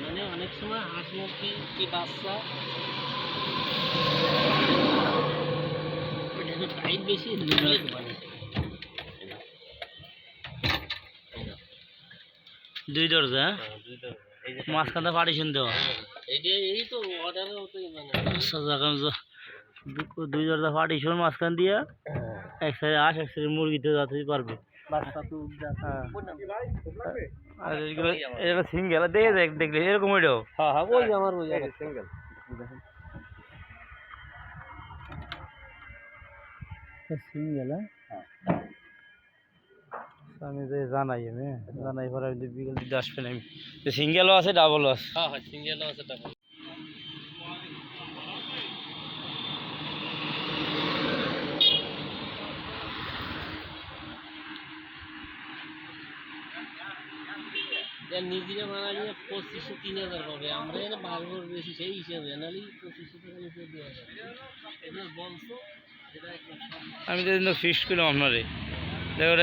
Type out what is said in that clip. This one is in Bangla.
মানে অনেক সময় হাঁস মুরগি কি বাচ্চা টাইট বেশি দুই দরজা মাঝখানে পার্টিশন দেওয়া এই তো অর্ডারের মতোই মানে দুই দরজা পার্টিশন মাঝখান দিয়া এক সাইডে হাঁস এক সাইডে মুরগিতে যাতে পারবে বাচ্চা তো আর এটা সিঙ্গেল দেখে দেখলে এরকম ওইটাও হ্যাঁ হ্যাঁ ওই আমার ওই সিঙ্গেল সিঙ্গেল আমি তো জানাই পরে বিকেল দিতে আসবেন আমি সিঙ্গেলও আছে ডাবলও আছে। হ্যাঁ হ্যাঁ সিঙ্গেলও আছে ডাবল নিজেরা বানালে 2500-3000 পাবে আমরা এখানে বারবার বেশি সেই হিসাবে নাহলে 2500 টাকা হিসেবে দেওয়া যাবে এবার বলছো যেটা একটা আমি তো ফিক্সড করলাম আপনারে দেখো